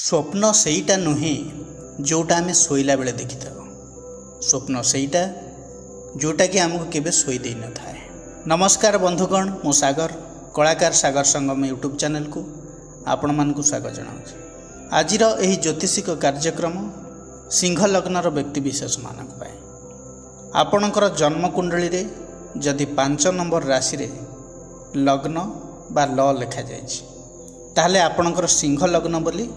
स्वप्न सेईटा नुहे जोटा आम शोला बेले देखी था। स्वप्न सेईटा जोटा कि आमको केबे शोई दे न थाए। नमस्कार बंधुगण, मु सागर कलाकार सागर संगम यूट्यूब चैनल को आपण मानकु स्वागत जनाऊँ। आजिर एही ज्योतिषिक कार्यक्रम सिंह लग्नर व्यक्तिविशेष मानक पाए। आपणकर जन्म कुंडली रे जदि 5 नंबर राशि रे लग्न बा ल लिखा जाइछि ताहले आपणकर सिंह लग्न बोली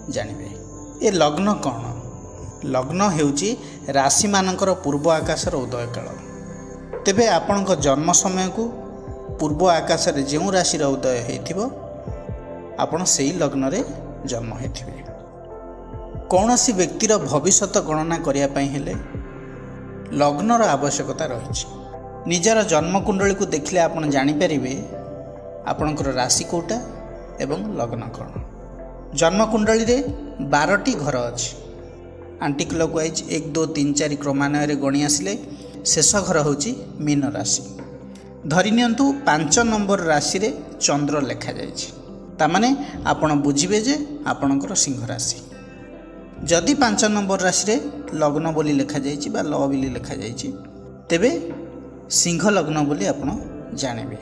जानिबे। ए लग्न कौन? लग्न हेउची राशि मानकर पूर्व आकाशर उदय काल। तेबे आपणक जन्म समय को पूर्व आकाश रे जेउ राशि रो उदय हेथिबो आपण सेई लग्न रे जन्म हेथिबे। कौनसी व्यक्तिर भविष्यत गणना करिया पई हेले लग्नर आवश्यकता रही। निजर जन्म कुंडली को देखले आपण जानि परिबे आपणकर राशि कोटा एवं लग्न कौन। जन्म कुंडली रे 12टी घर अच्छी। आंटी क्लॉकवाइज 1 2 3 4 क्रमान्वय गणी आसिले शेष घर होची मीन राशि। धरि नियंतु 5 नंबर राशि रे चंद्र लेखा जाइछि। तामाने आपण बुझिबे जे आपणकर सिंह राशि। जदि 5 नंबर राशि रे लग्न बोली लेखा जाइछि बा ल बोली लेखा जाइछि तेबे सिंह लग्न बोली आपण जानिबे।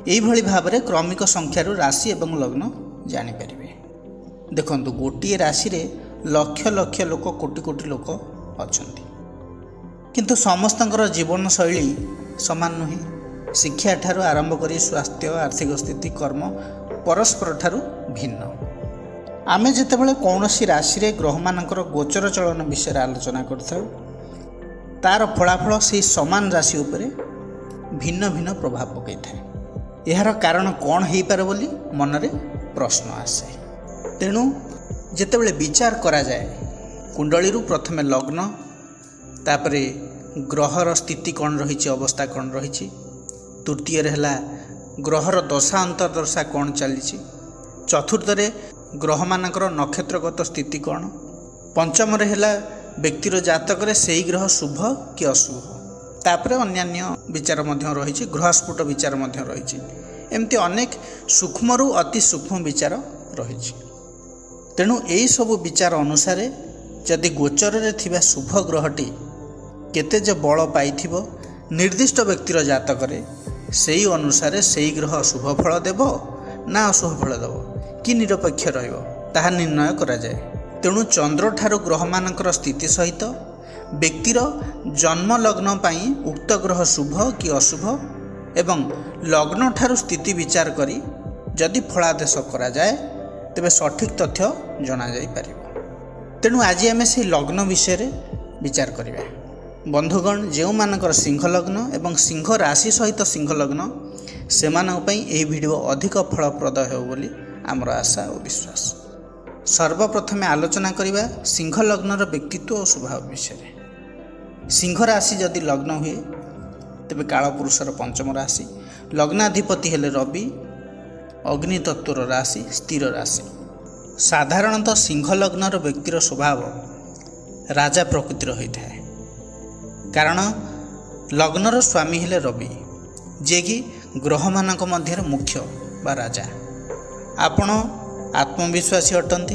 एई भली भाबरे क्रमिक संख्यारु राशि एवं लग्न जानि परिबे। देखंतु गोटिए राशि रे लक्ष लक्ष लोक कोटि कोटि लोक अछंती, किंतु समस्तंकर जीवन शैली समान नुहे। शिक्षा ठारू आरंभ करी स्वास्थ्य, आर्थिक स्थिति, कर्म परस्पर ठारू भिन्न। आमे जेतेबेले कौनसी राशि रे ग्रह मानकर गोचर चलन विषय आलोचना करथाउ तार फलाफल से समान राशि उपरे भिन्न भिन्न प्रभाव पकई थाए। यार कारण कौन हो पारे बोली मनरे प्रश्न आसे। तेणु जेतेबेले विचार करा जाए कुंडली प्रथमे लग्न, तापरे ग्रहर स्थिति कौन रही, अवस्था कौन रही, तृतीय है ग्रहर दशा अंतर्दशा कौन चली, चतुर्थ ग्रह मानकर नक्षत्रगत स्थिति कौन, पंचम है व्यक्तिर जातक से ग्रह शुभ कि अशुभ, तापरे अन्यान्य विचार मध्य रही, ग्रहस्फुट विचार मध्य रही। एमती अनेक सूक्ष्म अति सूक्ष्म विचार रही। तेणु यही सबु विचार अनुसार जदि गोचर रे थिबा शुभ ग्रहटी केते जे बल पाइथिबो निर्दिष्ट व्यक्तिर जातक रे सेही अनुसार सेही ग्रह शुभ फल देव ना अशुभ फल देव कि निरपेक्ष रहिबो ताहा निर्णय करा जाए। तेणु चंद्र ठारू ग्रह मानकर स्थिति सहित व्यक्तिर जन्म लग्न पाई उक्त ग्रह शुभ कि अशुभ एवं लग्न ठारू स्थिति विचार करी जदि फलादेश करा जाए तेबे सठिक तथ्य जना जाई परिबो। तेणु आज आमे से लग्न विषय रे विचार करिबा। बंधुगण, जेउ मानकर सिंह लग्न एवं सिंह राशि सहित सिंह लग्न सेमानक पई एही वीडियो अधिक फलप्रद हेउ बोली आमर आशा और विश्वास। सर्वप्रथमे आलोचना करिबा सिंह लग्नर व्यक्तित्व और स्वभाव विषय रे। सिंह राशि जदि लग्न हुए तेबे कालपुरुषर पंचम राशि, लग्नाधिपति हेले रवि, अग्नि तत्वर राशि, स्थिर राशि। साधारणतः सिंह लग्नर व्यक्तिर स्वभाव राजा प्रकृतिर होता है, कारण लग्नर स्वामी हेले रवि, जे कि ग्रह मानक मध्य मुख्य बा राजा। आपण आत्मविश्वासी अटंती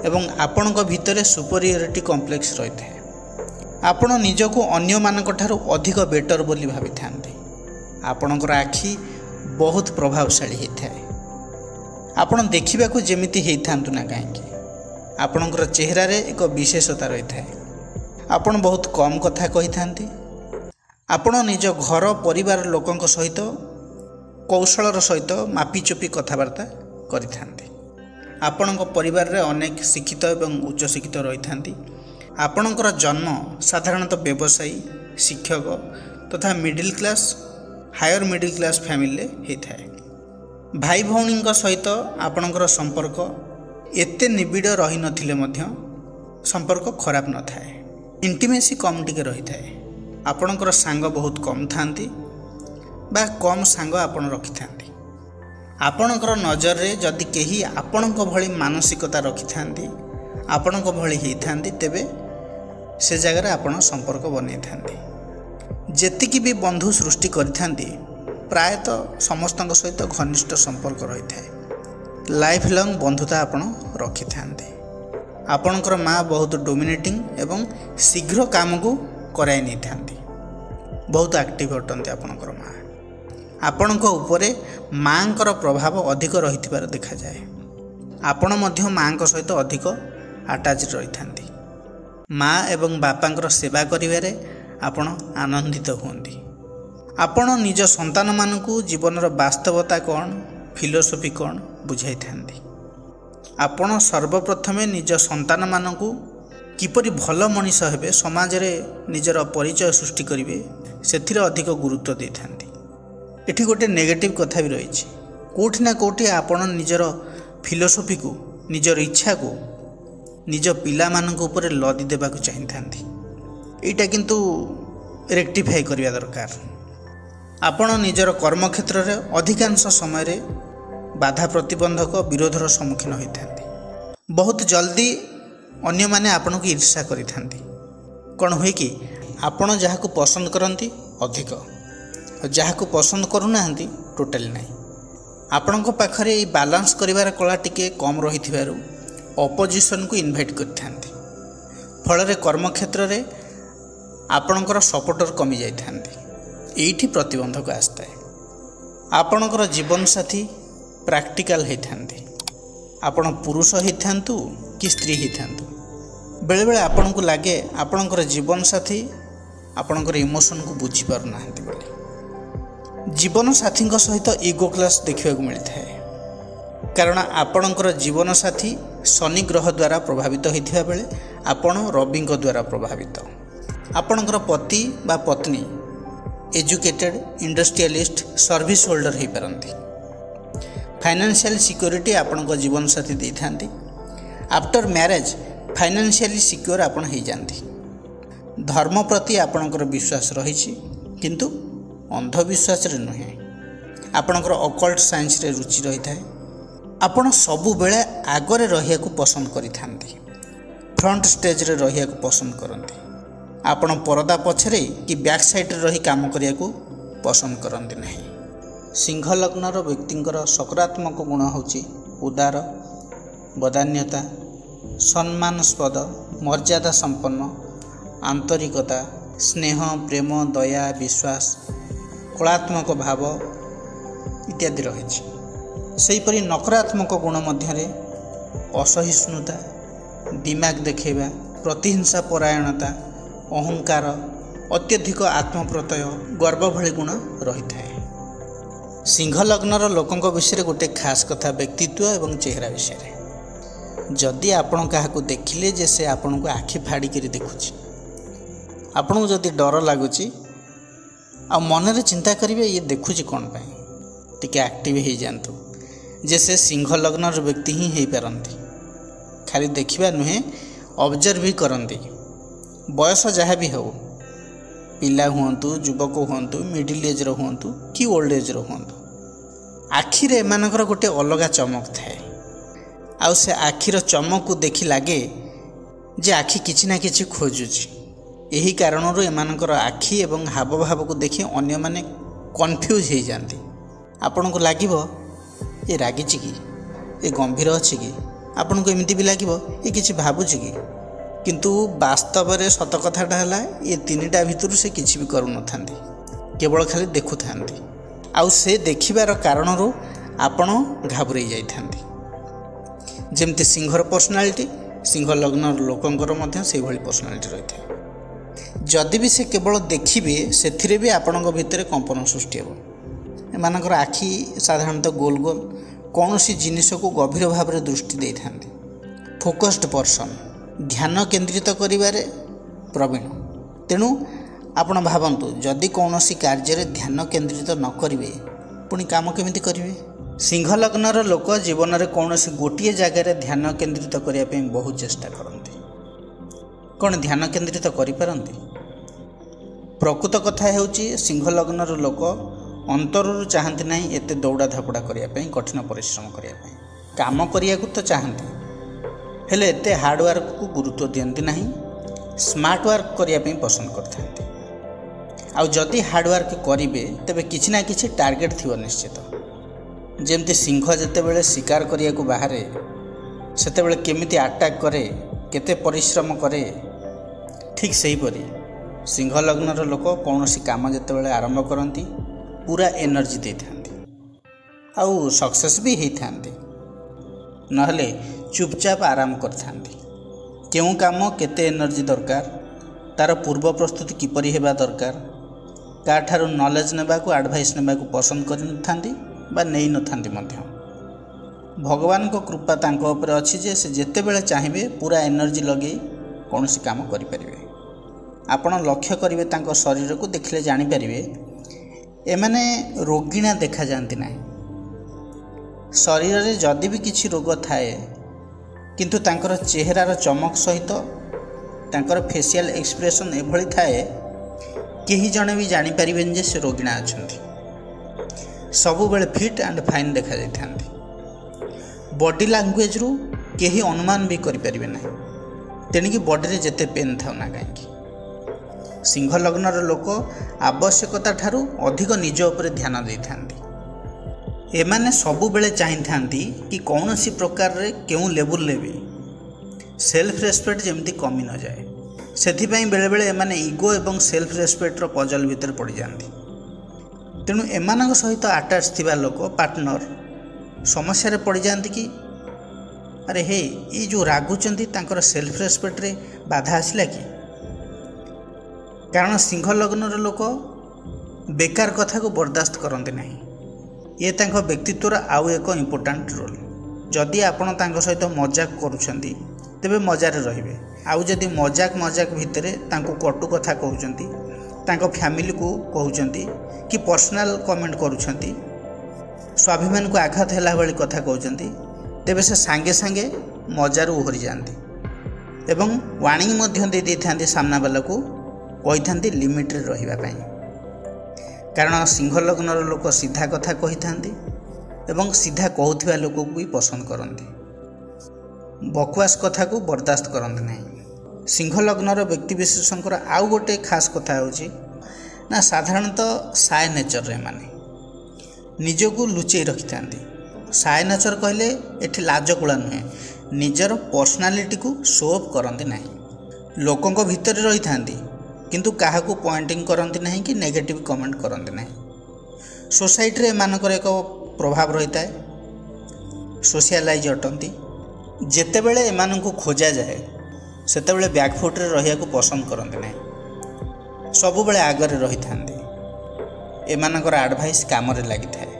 एवं आपणक भितरे सुपरियरिटी कॉम्प्लेक्स रही है। आपण निजको अन्य मानक ठारू अधिक बेटर बोली भावी थांते। आपणकर आखि बहुत प्रभावशाली होता है। आपण देखा जमीती होता ना कहीं आपणकर चेहरा रे एक विशेषता रही है। आपण बहुत कम कथा कही थांती। आपण निज घर परिवार लोकंक सहित कौशलर सहित मापिचुपी कथबार्ता करि थांती। आपणक परिवार रे अनेक शिक्षित एवं उच्च शिक्षित रही थांती। आपणकर जन्म साधारणतः व्यवसायी, शिक्षक तथा middle class, higher middle class family होता है। भाई भौणी सहित आपणकर संपर्क एते निबिड़ रही नथिले मध्य संपर्क खराब न थाए। इंटिमेसी कम टिके रही थाए। आपणकर सांग बहुत कम थांती बा कम सांग आपण रखि थांती। आपणकर नजर रे जदि केही आपणक भली मानसिकता रखि थांती, आपणक भली हेई थांती तेबे से जगह आपण संपर्क बनै थांती। जेतिकी भी बंधु सृष्टि करिथांती प्रायतः समस्त सहित घनिष्ठ संपर्क रही है। लाइफ लॉन्ग बंधुता आपण रखि थांते। आपणकर माँ बहुत डोमिनेटिंग एवं शीघ्र काम को कराई नहीं थांती, बहुत एक्टिव अटंती आपणकर माँ। आपणक उपरे माँकर प्रभाव अधिक रही देखा जाए। आपण मध्य माँ सहित अधिक अटैच रही थांती। माँ एवं बापांकर सेवा करिवारे आपण आनंदित हुंती। आपण निज संतान मानकु जीवनर वास्तवता कौन, फिलोसफी कौन बुझाई थांती। आपण सर्वप्रथमे निज संतान मानकु किपरि भल मनीष हेबे, समाज रे निजर परिचय सृष्टि करिवे, सेथिरे अधिक गुरुत्व दे थांती। एठी गोटे नेगेटिव कथा भी रही, कोठी ना कोठी आपण निजर फिलोसफी को, निजर इच्छा को निज पिला मानक ऊपर लदी देबाक चाहि थांती। एटा किंतु रेक्टिफाई करिया दरकार। आपण निजर कर्म क्षेत्र रे अधिकांश समय रे बाधा प्रतिबंधक विरोधर सम्मुखीन होई थांती। बहुत जल्दी अन्य माने आपण को ईर्ष्या करि थांती। कोन होय कि आपण जहा को पसंद करंती अधिक, जहा को पसंद करू नाहंती टोटली नाही। आपण पाखरे ये बालांस करिवार कला टिके कम रही थिबारु अपोजिशन को इनवाइट करथांती। फल कर्म क्षेत्र रे आपणकर सपोर्टर कमी जाई थांती। एठी प्रतिबंधक आस्ताए। आपणकर जीवन साथी प्रैक्टिकल होई थांती। आपण पुरुष होई थांतु कि स्त्री होई थांतु, बेले बेले आपण को लागे आपणकर जीवन साथी आपणकर इमोशन को बुझी पारु नाहंती बोली। जीवन साथी सहित इगो क्लास देखा मिलता है, कारण आपणकर जीवन साथी शनि ग्रह द्वारा प्रभावित होता बेले आपण रवि द्वारा प्रभावित। आपणकर पति बा पत्नी एजुकेटेड, इंडस्ट्रियलिस्ट, सर्विस होल्डर हो पारती। फाइनेंशियल सिक्योरिटी आपणकर जीवन साथी दे थांती। आफ्टर मैरिज फाइनेंशियली सिक्योर आपण हो जाती। धर्म प्रति आपणकर विश्वास रही, किंतु अंधविश्वास रे नुहे। आपणकर अकल्ट साइंस रे रुचि रही थाए। आपण सबु बेले आगरे रहिया को पसंद करि थांती, फ्रंट स्टेज रे रहिया को पसंद करंती। आपण परदा पछरे कि बैक साइड रे रही काम करिया को पसंद करंती नहीं। सिंह लग्नर व्यक्तिंकर सकारात्मक गुण होची उदार, बदान्यता, सम्मानस्पद, मर्यादा संपन्न, आंतरिकता, स्नेह, प्रेम, दया, विश्वास, कलात्मक भाव इत्यादि रही। सेहीपरि नकारात्मक गुण मध्य असहिष्णुता, दिमाग देखा, प्रतिहिंसा परायणता, अहंकार, अत्यधिक आत्मप्रत्यय, गर्व भली गुण रही थाए। सिंह लग्नर लोकंक विषय गोटे खास कथा व्यक्तित्व एवं चेहरा विषय। जदि आपण क्या देखिले जे से आपण को आखि फाड़ी कर देखुची, आपन को जदि डर लगुच आ मन चिंता करेंगे ये देखुची कौन पाई, टिके एक्टिव हो जातु जे से सिंह लग्नर व्यक्ति ही हो पारती। खाली देखा नुहे ऑब्जर्व भी करती। बयस जहाँ भी हो, पिला हुंतु, युवक हुंतु, मिडिल एज हुंतु कि ओल्ड एज हुंतु, आखिरे एमानकर गोटे अलग चमक थाए। आउ से आखिर चमक को देखि लगे जे आखि किछि ना किछि खोजुची। यही कारणरू एमानकर आखि एवं हाव भाव को देखि अन्य माने कन्फ्यूज हो जाती। आपण को लागिबो ये रागिची कि, ये गंभीर अच्छी कि, आपण को एमती भी लागिबो ये किछि भाबुची कि, किंतु वास्तव में सत कथाटा है ये तीनटा भितर से किछि भी करू नथांती, केवल खाली देखु थांती। आउ से देखिबार कारणरू आपण घाबुरई जाई थांती। जेमती सिंहर पर्सनालिटी, सिंह लग्न लोकंकर मध्य से भली पर्सनालिटी रही है। जदि भी से केवल देखिए से भी आपण भितर कंपन सृष्टि हो। एमानकर आखि साधारणतः गोल गोल कौन सी जिनिस को गभीर भाव में दृष्टि दे था। फोकस्ड पर्सन, ध्यान केन्द्रित करिबारे प्रवीण। तेणु आपण भावन्तु जदि कौन सी कार्य ध्यान केन्द्रित न करिवे पुणी काम केमिति करिवे। सिंह लग्नर लोक जीवन में कौन सी गोटे जगार ध्यान केन्द्रित करने बहुत चेष्टा करते। कौन ध्यान केन्द्रित करिपारନ୍ତି? प्रकृत कथा हेउची सिंह लग्नर लोक अंतरु चाहती ना एते दौड़ा धापड़ा करने, कठिन परिश्रम करने, काम करिया को तो चाहती हेले एते हार्डवर्क को गुरुत्व दियंती नहीं, स्मार्ट वर्क करने पसंद करते। आउ जदि हार्डवर्क करेंगे तेबे किछि ना किछि टार्गेट थिबो निश्चित। ଯେମିତି ସିଂହ ଯେତେବେଳେ ଶିକାର କରିବାକୁ ବାହାରେ ସେତେବେଳେ କେମିତି ଆଟାକ୍ କରେ, କେତେ ପରିଶ୍ରମ କରେ, ଠିକ୍ ସେହିପରି ସିଂହ ଲଗ୍ନର ଲୋକ କୌଣସି କାମ ଯେତେବେଳେ ଆରମ୍ଭ କରନ୍ତି ପୁରା ଏନର୍ଜି ଦେଇଥାନ୍ତି ଆଉ ସକ୍ସେସ୍ ବି ହେଇଥାନ୍ତି। ନହେଲେ ଚୁପଚାପ ଆରାମ କରିଥାନ୍ତି। କେଉଁ କାମ କେତେ ଏନର୍ଜି ଦରକାର, ତା'ର ପୂର୍ବ ପ୍ରସ୍ତୁତି କିପରି ହେବା ଦରକାର, କାହାଠାରୁ ନଲେଜ୍ ନେବାକୁ ଆଡ଼ଭାଇସ୍ ନେବାକୁ ପସନ୍ଦ କରିନଥାନ୍ତି ବା ନେଇନଥାନ୍ତି ମଧ୍ୟ। ଭଗବାନଙ୍କ କୃପା ତାଙ୍କ ଉପରେ ଅଛି ଯେ ସେ ଯେତେବେଳେ ଚାହିଁବେ ପୁରା ଏନର୍ଜି ଲଗାଇ କୌଣସି କାମ କରିପାରିବେ। ଆପଣ ଲକ୍ଷ୍ୟ କରିବେ ତାଙ୍କ ଶରୀରକୁ, ଦେଖିଲେ ଜାଣିପାରିବେ ଏମାନେ ରୋଗୀଣା ଦେଖାଯାଆନ୍ତି ନାହିଁ। ଶରୀରରେ ଯଦି ବି କିଛି ରୋଗ ଥାଏ କିନ୍ତୁ ତାଙ୍କର ଚେହେରାର ଚମକ ସହିତ ତାଙ୍କର ଫେସିଆଲ୍ ଏକ୍ସପ୍ରେସନ୍ ଏଭଳି ଥାଏ କେହି ଜଣେ ବି ଜାଣିପାରିବେନି ଯେ ସେ ରୋଗୀଣା ଅଛନ୍ତି। ସବୁବେଳେ ଫିଟ୍ ଆଣ୍ଡ ଫାଇନ୍ ଦେଖାଯାଇଥାନ୍ତି। ବଡି ଲାଙ୍ଗୁଏଜ୍ରୁ କେହି ଅନୁମାନ ବି କରିପାରିବେ ନାହିଁ, ତେଣିକି ବଡ଼ିରେ ଯେତେ ପେନ୍ ଥାଉ ନା କାହିଁକି। ସିଂହ ଲଗ୍ନର ଲୋକ ଆବଶ୍ୟକତା ଠାରୁ ଅଧିକ ନିଜ ଉପରେ ଧ୍ୟାନ ଦେଇଥାନ୍ତି। ଏମାନେ ସବୁବେଳେ ଚାହିଁଥାନ୍ତି କି କୌଣସି ପ୍ରକାରରେ କେଉଁ ଲେବୁଲରେ ବି ସେଲ୍ଫ ରେସ୍ପେକ୍ଟ ଯେମିତି କମି ନଯାଏ। ସେଥିପାଇଁ ବେଳେବେଳେ ଏମାନେ ଇଗୋ ଏବଂ ସେଲ୍ଫ ରେସ୍ପେକ୍ଟର ପଜଲ୍ ଭିତରେ ପଡ଼ିଯାନ୍ତି। ତେଣୁ ଏମାନଙ୍କ ସହିତ ଆଟାଚ୍ ଥିବା ଲୋକ, ପାର୍ଟନର ସମସ୍ୟାରେ ପଡ଼ିଯାଆନ୍ତି କି ଆରେ ହେ ଏଇ ଯେଉଁ ରାଗୁଛନ୍ତି ତାଙ୍କର ସେଲ୍ଫ ରେସ୍ପେକ୍ଟରେ ବାଧା ଆସିଲା କି? କାରଣ ସିଂହ ଲଗ୍ନର ଲୋକ ବେକାର କଥାକୁ ବରଦାସ୍ତ କରନ୍ତି ନାହିଁ। ଏ ତାଙ୍କ ବ୍ୟକ୍ତିତ୍ୱର ଆଉ ଏକ ଇମ୍ପୋର୍ଟାଣ୍ଟ ରୋଲ୍। ଯଦି ଆପଣ ତାଙ୍କ ସହିତ ମଜାକ କରୁଛନ୍ତି ତେବେ ମଜାରେ ରହିବେ, ଆଉ ଯଦି ମଜାକ ଭିତରେ ତାଙ୍କୁ କଟୁ କଥା କହୁଛନ୍ତି, ତାଙ୍କ ଫ୍ୟାମିଲିକୁ କହୁଛନ୍ତି କି ପର୍ସନାଲ କମେଣ୍ଟ କରୁଛନ୍ତି, ସ୍ୱାଭିମାନକୁ ଆଘାତ ହେଲା ଭଳି କଥା କହୁଛନ୍ତି, ତେବେ ସେ ସାଙ୍ଗେ ସାଙ୍ଗେ ମଜାରୁ ଓହରି ଯାଆନ୍ତି ଏବଂ ୱାର୍ଣ୍ଣିଂ ମଧ୍ୟ ଦେଇଥାନ୍ତି ସାମ୍ନାବାଲାକୁ, କହିଥାନ୍ତି ଲିମିଟ୍ରେ ରହିବା ପାଇଁ। କାରଣ ସିଂହ ଲଗ୍ନର ଲୋକ ସିଧା କଥା କହିଥାନ୍ତି ଏବଂ ସିଧା କହୁଥିବା ଲୋକକୁ ବି ପସନ୍ଦ କରନ୍ତି। ବକୱାସ କଥାକୁ ବରଦାସ୍ତ କରନ୍ତି ନାହିଁ। ସିଂହ ଲଗ୍ନର ବ୍ୟକ୍ତିବିଶେଷଙ୍କର ଆଉ ଗୋଟେ ଖାସ୍ କଥା ହେଉଛି ନା ସାଧାରଣତଃ ସାଏ ନେଚରରେ ଏମାନେ ନିଜକୁ ଲୁଚେଇ ରଖିଥାନ୍ତି। ସାଏ ନେଚର କହିଲେ ଏଠି ଲାଜକୁଳା ନୁହେଁ, ନିଜର ପର୍ସନାଲିଟିକୁ ଶୋ ଅଫ୍ କରନ୍ତି ନାହିଁ। ଲୋକଙ୍କ ଭିତରେ ରହିଥାନ୍ତି କିନ୍ତୁ କାହାକୁ ପଏଣ୍ଟିଂ କରନ୍ତି ନାହିଁ କି ନେଗେଟିଭ୍ କମେଣ୍ଟ କରନ୍ତି ନାହିଁ। ସୋସାଇଟିରେ ଏମାନଙ୍କର ଏକ ପ୍ରଭାବ ରହିଥାଏ, ସୋସିଆଲାଇଜ୍ ଅଟନ୍ତି। ଯେତେବେଳେ ଏମାନଙ୍କୁ ଖୋଜାଯାଏ ସେତେବେଳେ ବ୍ୟାକ୍ଫୁଟ୍ରେ ରହିବାକୁ ପସନ୍ଦ କରନ୍ତି ନାହିଁ, ସବୁବେଳେ ଆଗରେ ରହିଥାନ୍ତି। ଏମାନଙ୍କର ଆଡ଼ଭାଇସ୍ କାମରେ ଲାଗିଥାଏ।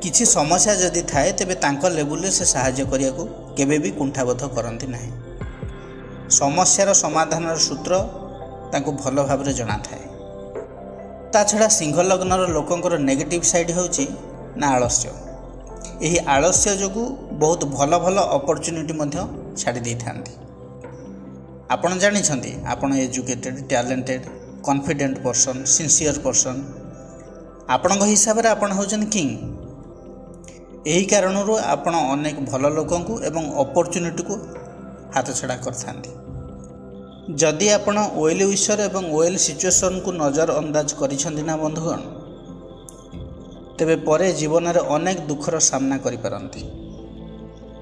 କିଛି ସମସ୍ୟା ଯଦି ଥାଏ ତେବେ ତାଙ୍କ ଲେବୁଲରେ ସେ ସାହାଯ୍ୟ କରିବାକୁ କେବେ ବି କୁଣ୍ଠାବୋଧ କରନ୍ତି ନାହିଁ। ସମସ୍ୟାର ସମାଧାନର ସୂତ୍ର ତାଙ୍କୁ ଭଲ ଭାବରେ ଜଣାଥାଏ। ତା ଛଡ଼ା ସିଂହ ଲଗ୍ନର ଲୋକଙ୍କର ନେଗେଟିଭ୍ ସାଇଡ଼୍ ହେଉଛି ନା ଆଳସ୍ୟ। ଏହି ଆଳସ୍ୟ ଯୋଗୁଁ ବହୁତ ଭଲ ଅପରଚ୍ୟୁନିଟି ମଧ୍ୟ ଛାଡ଼ି ଦେଇଥାନ୍ତି। ଆପଣ ଜାଣିଛନ୍ତି ଆପଣ educated, talented, confident person, sincere person, ଆପଣଙ୍କ ହିସାବରେ ଆପଣ ହେଉଛନ୍ତି କିଙ୍ଗ। ଏହି କାରଣରୁ ଆପଣ ଅନେକ ଭଲ ଲୋକଙ୍କୁ ଏବଂ ଅପରଚ୍ୟୁନିଟିକୁ ହାତଛଡ଼ା କରିଥାନ୍ତି। ଯଦି ଆପଣ ୱେଲ୍ ୱିଶର୍ ଏବଂ ୱେଲ୍ ସିଚୁଏସନ୍କୁ ନଜର ଅନ୍ଦାଜ କରିଛନ୍ତି ନା ବନ୍ଧୁଗଣ, ତେବେ ପରେ ଜୀବନରେ ଅନେକ ଦୁଃଖର ସାମ୍ନା କରିପାରନ୍ତି।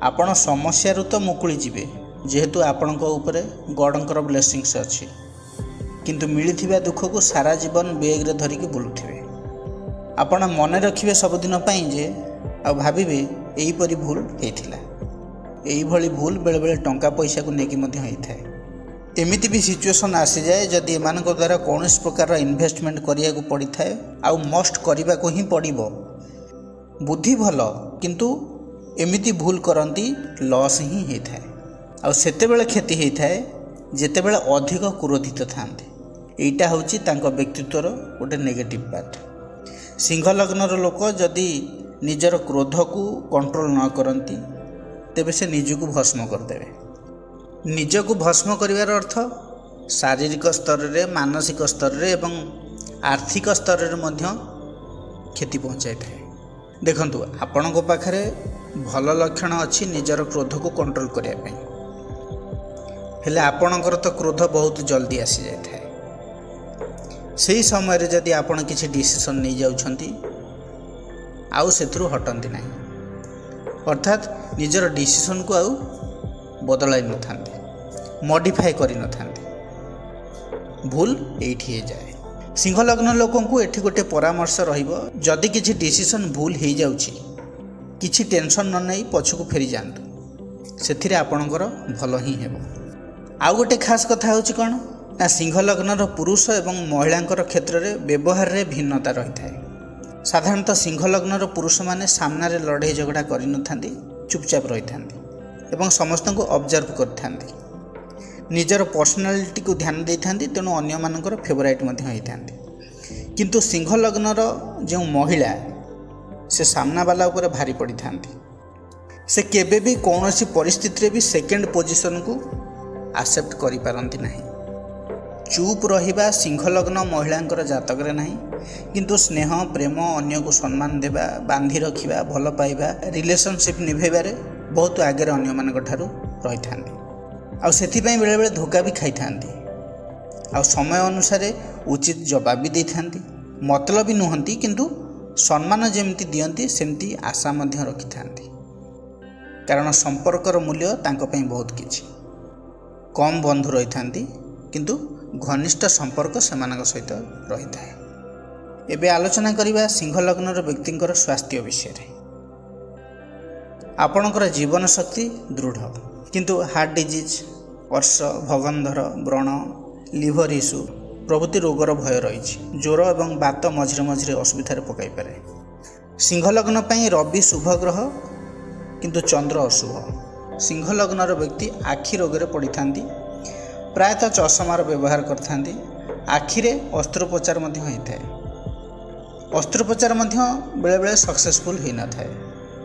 ଆପଣ ସମସ୍ୟାରୁ ତ ମୁକୁଳି ଯିବେ ଯେହେତୁ ଆପଣଙ୍କ ଉପରେ ଗଡ଼ଙ୍କର ବ୍ଲେସିଂସ୍ ଅଛି, କିନ୍ତୁ ମିଳିଥିବା ଦୁଃଖକୁ ସାରା ଜୀବନ ବେଗ୍ରେ ଧରିକି ବୁଲୁଥିବେ। ଆପଣ ମନେ ରଖିବେ ସବୁଦିନ ପାଇଁ ଯେ ଆଉ ଭାବିବେ ଏହିପରି ଭୁଲ ହେଇଥିଲା। ଏହିଭଳି ଭୁଲ ବେଳେବେଳେ ଟଙ୍କା ପଇସାକୁ ନେଇକି ମଧ୍ୟ ହେଇଥାଏ। ଏମିତି ବି ସିଚୁଏସନ୍ ଆସିଯାଏ ଯଦି ଏମାନଙ୍କ ଦ୍ୱାରା କୌଣସି ପ୍ରକାରର ଇନଭେଷ୍ଟମେଣ୍ଟ କରିବାକୁ ପଡ଼ିଥାଏ ଆଉ ମଷ୍ଟ କରିବାକୁ ହିଁ ପଡ଼ିବ। ବୁଦ୍ଧି ଭଲ କିନ୍ତୁ ଏମିତି ଭୁଲ କରନ୍ତି ଲସ୍ ହିଁ ହେଇଥାଏ। ଆଉ ସେତେବେଳେ କ୍ଷତି ହେଇଥାଏ ଯେତେବେଳେ ଅଧିକ କ୍ରୋଧିତ ଥାଆନ୍ତି। ଏଇଟା ହେଉଛି ତାଙ୍କ ବ୍ୟକ୍ତିତ୍ୱର ଗୋଟେ ନେଗେଟିଭ୍ ପାର୍ଟ। ସିଂହ ଲଗ୍ନର ଲୋକ ଯଦି ନିଜର କ୍ରୋଧକୁ କଣ୍ଟ୍ରୋଲ ନ କରନ୍ତି ତେବେ ସେ ନିଜକୁ ଭସ୍ମ କରିଦେବେ। ନିଜକୁ ଭସ୍ମ କରିବାର ଅର୍ଥ ଶାରୀରିକ ସ୍ତରରେ, ମାନସିକ ସ୍ତରରେ ଏବଂ ଆର୍ଥିକ ସ୍ତରରେ ମଧ୍ୟ କ୍ଷତି ପହଞ୍ଚାଇଥାଏ। ଦେଖନ୍ତୁ, ଆପଣଙ୍କ ପାଖରେ ଭଲ ଲକ୍ଷଣ ଅଛି ନିଜର କ୍ରୋଧକୁ କଣ୍ଟ୍ରୋଲ କରିବା ପାଇଁ, ହେଲେ ଆପଣଙ୍କର ତ କ୍ରୋଧ ବହୁତ ଜଲ୍ଦି ଆସିଯାଇଥାଏ। ସେହି ସମୟରେ ଯଦି ଆପଣ କିଛି ଡିସିସନ୍ ନେଇଯାଉଛନ୍ତି आउ सेथुरु हटंती नहीं, अर्थात निजर डिसीजन को आउ बदलाई न थांती, मॉडिफाई करी न थांती। भूल एठी हे जाए। सिंह लग्न लोकों को एठी गोटे परामर्श रहिबो, जदि किछि डिसीजन भूल हे जाउछि किछि टेंशन न नै पछकु फेरी जांतु, सेथिरे आपणकर भलो ही हेबो। आउ गोटे खास कथा होछि कोन ना, सिंह लग्नर पुरुष एवं महिलांकर क्षेत्र में व्यवहार रे भिन्नता रही थाए। साधारणतः सिंह लग्नर पुरुष माने सामना रे लड़ाई झगड़ा करि न थांती, चुपचाप रही थांती एवं समस्त को ऑब्जर्व करथांती, निजर पर्सनालिटी को ध्यान दे थांती, तेणु अन्य मानकर फेवराइट मध्य होई थांती। किंतु सिंह लग्नर जो महिला से सामना वाला ऊपर भारी पड़ी थांती, से केबे भी कौनसी परिस्थिति रे भी सेकेंड पोजीशन को एक्सेप्ट करि पारंती नहीं। चुप रहिबा सिंह लग्न महिलांकर जातक रे नहीं, किंतु स्नेह प्रेम अन्य को सम्मान देबा, बांधी रखिबा, भल पाइबा, रिलेशनशिप निभेबारे बहुत आगे अन्य मानक ठारू रही थांती। आ सेथि पई बेले बेले धोखा भी खाई थांती, आ समय अनुसार उचित जवाब भी दे थांती। मतलब नुहंती, किंतु सम्मान जेमती दियंती सेमती आशा मध्य रखि थांती, कारण संपर्कर मूल्य तांको पई बहुत किछि। कम बंधु रही थांती, किंतु घनिष्ठ संपर्क सेमानक सहित रही थाए। एबे आलोचना करिबा सिंह लग्नर व्यक्तिंकर स्वास्थ्य विषय रे। आपणकर जीवन शक्ति दृढ़, किंतु हार्ट डिजीज, अर्श, भगंधर, व्रण, लिभर इश्यू प्रभृति रोगर भय रही। ज्वर एवं बात मझिरे मझिरे असुविधार पकाई पारे। सिंह लग्न पई रवि शुभ ग्रह, किंतु चंद्र अशुभ। सिंह लग्नर व्यक्ति आखि रोगरे पड़ी थांती, प्रायतः चषमार व्यवहार करथांती। आखिरे अस्त्रोपचार मध्य होइथाए। अस्त्रोपचार मध्य बेले बेले सक्सेसफुल होई न थाए।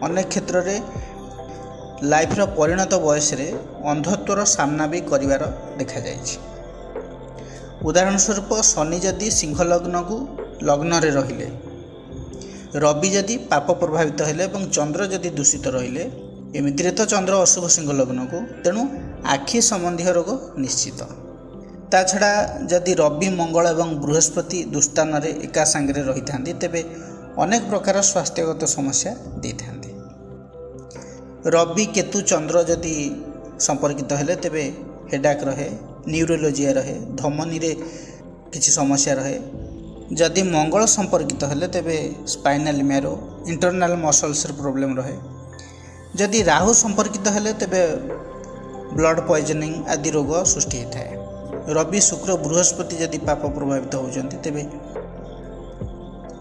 अनेक क्षेत्र रे लाइफ रो परिणत बयस रे अंधत्वर सामना भी करिवार देखा जाइछि। उदाहरण स्वरूप शनि जदि सिंह लग्न को लग्न रे रहिले, रवि जदि पाप प्रभावित हेले एवं चंद्र जदि दूषित रहिले, एमिति रे तो चंद्र अशुभ सिंह लग्न को, तेणु आखि संबंधी रोग निश्चित। ता छड़ा जदि रवि मंगल एवं बृहस्पति दुस्तान रे एका संगे रही थांती, तेबे अनेक प्रकार स्वास्थ्यगत समस्या दे थांती। रवि केतु चंद्र जदि संपर्कित हेले, तेबे हेडाक रहे, न्यूरोलोजिया रहे, धमनी रे किछि समस्या रहे। जदि मंगल संपर्कित हेले, तेबे spinal marrow, internal muscles problem रहे। जदि राहु संपर्कित हेले, तेबे ब्लड पॉइजनिंग आदि रोग सृष्टि होता है। रवि शुक्र बृहस्पति जदि पाप प्रभावित होती, तेबे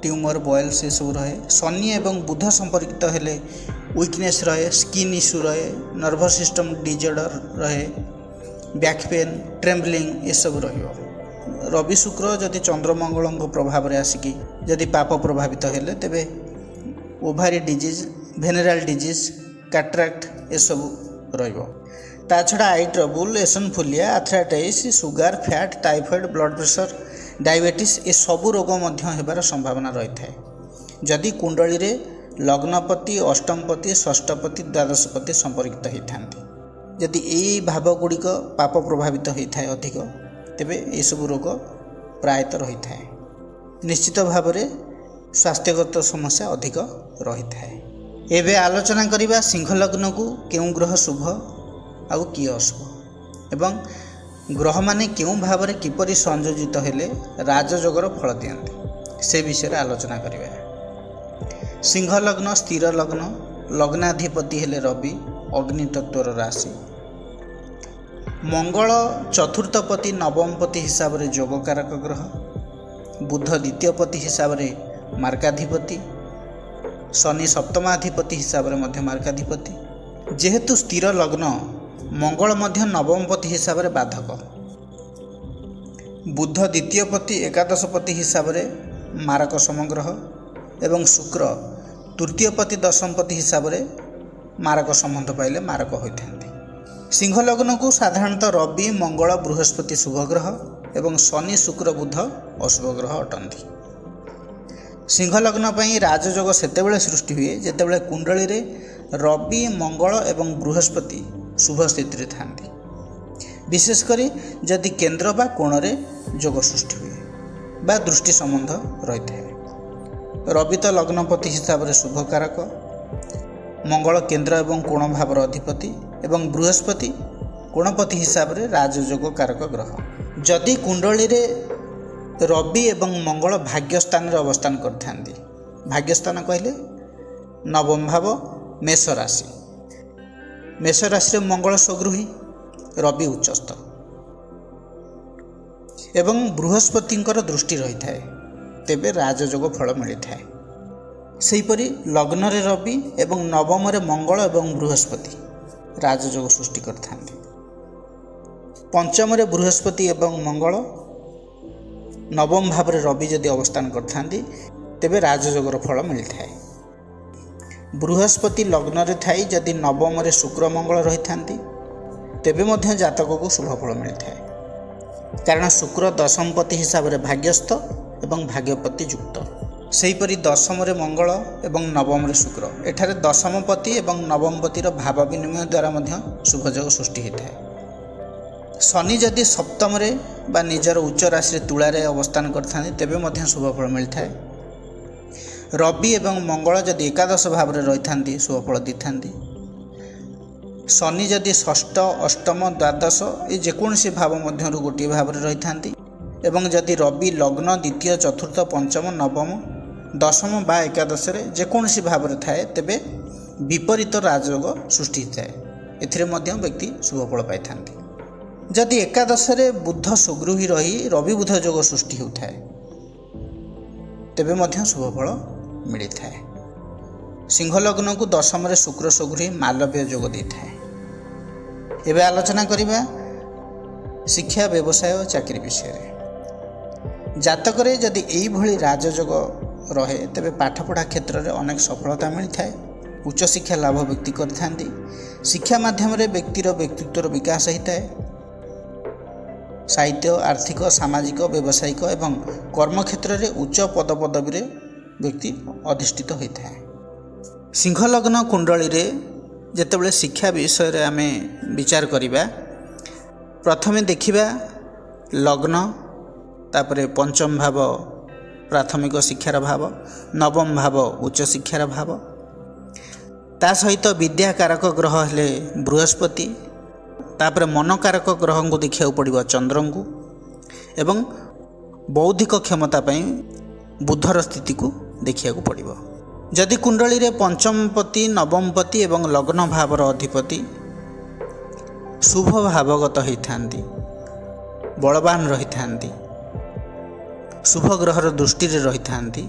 ट्यूमर बॉयल्स ये सब रहे। शनि एवं बुध संपर्कित हेले वीकनेस रहे, स्किन इश्यू रहे, नर्वस सिस्टम डिजॉर्डर रहे, बैक पेन, ट्रेम्बलिंग ये सब रहियो। रवि शुक्र जदि चंद्रमंगल प्रभाव रे आसिकी जदि पाप प्रभावित हेले, तेबे ovary disease, venereal disease, cataract ये सब रहियो। ता छड़ा eye trouble, eosinophilia, arthritis, sugar, fat, typhoid, blood pressure, diabetes ये सबू रोग मध्य हेबार संभावना रही है। जदि कुंडली रे लग्नपति, अष्टमपति, षष्ठपति, द्वादशपति संपर्कित होता, जदि यही भाव गुड़िक पाप प्रभावित होता है अधिक, तेबे ये सब रोग प्रायतः रही है। निश्चित भाव में स्वास्थ्यगत समस्या अधिक रही है। एबे आलोचना करिबा सिंह लग्न को केउं ग्रह शुभ आउ कि अशुभ, एवं ग्रह माने केउं भाव में किपरि संयोजित हेले राजयोगर फल दियंते, से विषय आलोचना करिबा। सिंह लग्न स्थिर लग्न, लग्नाधिपति हेले रवि, अग्नि तत्वर राशि। मंगल चतुर्थपति नवमपति हिसाब से जोगकारक ग्रह, बुध द्वितीयपति हिसाब से मार्काधिपति, शनि सप्तमाधिपति हिसाब से मध्य मार्काधिपति। जेहेतु स्थिर लग्न, मंगल मध्य नवमपति हिसाब से बाधक, बुध द्वितीयपति एकादशपति हिसाब से मारक समग्रह एवं शुक्र तृतीयपति दशमपति हिसाब से मारक संबंध पाइले मारक होता। सिंह लग्न को साधारणतः रवि, मंगल, बृहस्पति शुभ ग्रह एवं शनि, शुक्र, बुध अशुभ ग्रह अटंती। सिंह लग्न पई राजयोग सेतेबेले सृष्टि हुए जेतेबेले कुंडली रे रवि, मंगल एवं बृहस्पति शुभ स्थिति रे थांती, विशेषकर जदि केन्द्र बा कोण रे जोग सृष्टि हुए बा दृष्टि संबंध रही है। रवि तो लग्नपति हिसाब से शुभकारक, मंगल केन्द्र एवं कोण भावर अधिपति एवं बृहस्पति कोणपति हिसाब से राजयोग कारक ग्रह। जदि कुंडली रे रवि एवं मंगल भाग्यस्थान अवस्थान करथांती, भाग्यस्थान कहले नवम भाव मेष राशि, मेष राशि रे मंगल स्वगृही, रवि उच्चस्थ एवं बृहस्पतिंकर दृष्टि रही थाए, तेबे राजयोग फल मिली थाए। सेहीपरि लग्न रे रवि एवं नवम रे मंगल एवं बृहस्पति राजयोग सृष्टि करथांती। पंचम रे बृहस्पति एवं मंगल, नवम भाव रे रवि जदि अवस्थान करथांती तेबे राजयोगर फल मिली थाए। बृहस्पति लग्न रे थाई जदि नवम रे शुक्र मंगल रही थांती तेबे मध्य जातक को शुभ फल मिली थाए, कारण शुक्र दशमपति हिसाब से भाग्यस्थ एवं भाग्यपति युक्त। सेहीपरि दशम रे मंगल एवं नवम रे शुक्र, एठारे दशमपति एवं नवमपतिर भाव विनिमय द्वारा मध्य शुभयोग सृष्टि होता है। शनि जदि सप्तम रे बा निजर उच्च राशि तुला रे अवस्थान करथांती तेबे मध्य शुभ फल मिलता है। रवि एवं मंगल जदि एकादश भाव रे रही थांती शुभ फल दी थांती। शनि जदि षष्ठ अष्टम द्वादश ये जेकोसी भाव मध्य गोटे भाव रे रही थांती एवं जदि रवि लग्न द्वितीय चतुर्थ पंचम नवम दशम बा एकादश रे जेकोसी भाव रे थाए तेबे विपरीत राजयोग सृष्टि थाए, एथिरे मध्य व्यक्ति शुभ फल पाई थांती। जदि एकादश रे बुध सुगृही रही रवि बुध योग सृष्टि होता है तेबे मध्य शुभ फल मिली थाए। सिंह लग्न को दशम रे शुक्र सुगृही मालव्य योग दी थाए। एबे आलोचना करिबा शिक्षा व्यवसाय और चाकरी विषय रे। जातक रे जदि एई भली राजयोग रहे तेबे पाठपढ़ा क्षेत्र में अनेक सफलता मिलता है। उच्च शिक्षा लाभ व्यक्ति करथांती। शिक्षा माध्यम रे व्यक्तिर व्यक्तित्वर विकास होता है। साहित्य आर्थिक सामाजिक व्यावसायिक एवं कर्म क्षेत्र में उच्च पद पदवी रे व्यक्ति अधिष्ठित होता है। सिंह लग्न कुंडली रे जेतेबेले शिक्षा विषय रे आमे विचार करिबा, प्रथमे देखिबा लग्न, तापरे पंचम भाव प्राथमिक शिक्षार भाव, नवम भाव उच्च शिक्षार भाव, ता सहित विद्याकारक ग्रह हेले बृहस्पति, तापरे मनकारक ग्रह को देखा पड़ो चंद्र को, एवं बौद्धिक क्षमता पाई बुधर स्थिति को देखा पड़ो। जदि कुंडली रे पंचमपति नवमपति एवं लग्न भावर अधिपति शुभ भावगत होइथांती, बलवान रही थांती, शुभ ग्रहर दृष्टि रे रही थांती,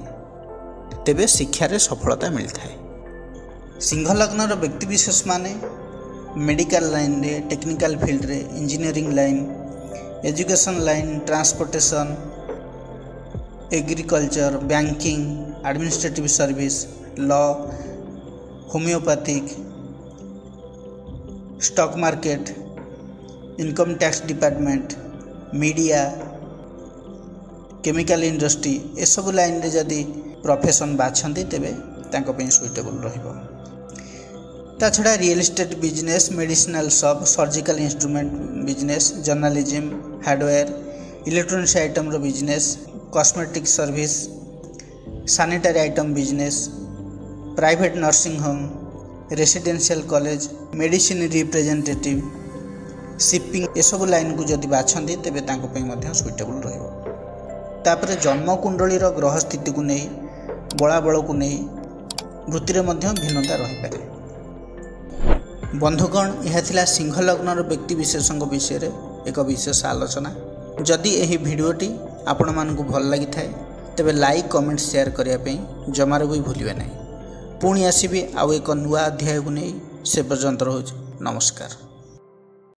तेबे शिक्षारे सफलता मिलता है। सिंह लग्नर व्यक्तिविशेष माने मेडिकल लाइन रे, टेक्निकल फील्ड रे, engineering line, education line, transportation, agriculture, banking, administrative service, law, homeopathic, stock market, income tax department, media, chemical industry, ए सब लाइन रे जदि प्रोफेशन बाछंती तेबे तांको पे सुइटेबल रहिबो। ता छड़ा real estate business, medicinal shop, surgical instrument business, journalism, hardware, electronics item रो business, cosmetic service, sanitary item business, private nursing home, residential college, medicine representative, shipping, ए सब लाइन को जदि बाछंती तेबे तांको पे मध्य सुइटेबल रहिबो। तापरे जन्म कुंडलीर ग्रह स्थिति को नहीं, बलाबल को नहीं वृत्ति रे मध्य भिन्नता रही पारे। बंधुगण, यह थिला सिंह लग्नर व्यक्ति विशेषों विषय रे एक विशेष आलोचना। जदि यही भिडियोटी आपण मानकु भल लगी थाए तेबे लाइक कमेंट शेयर करने जमार भी भूलिए नहीं। पुणी आसबि आउ एक नुआ अध्याय को नहीं, से पर्यंत रोज नमस्कार।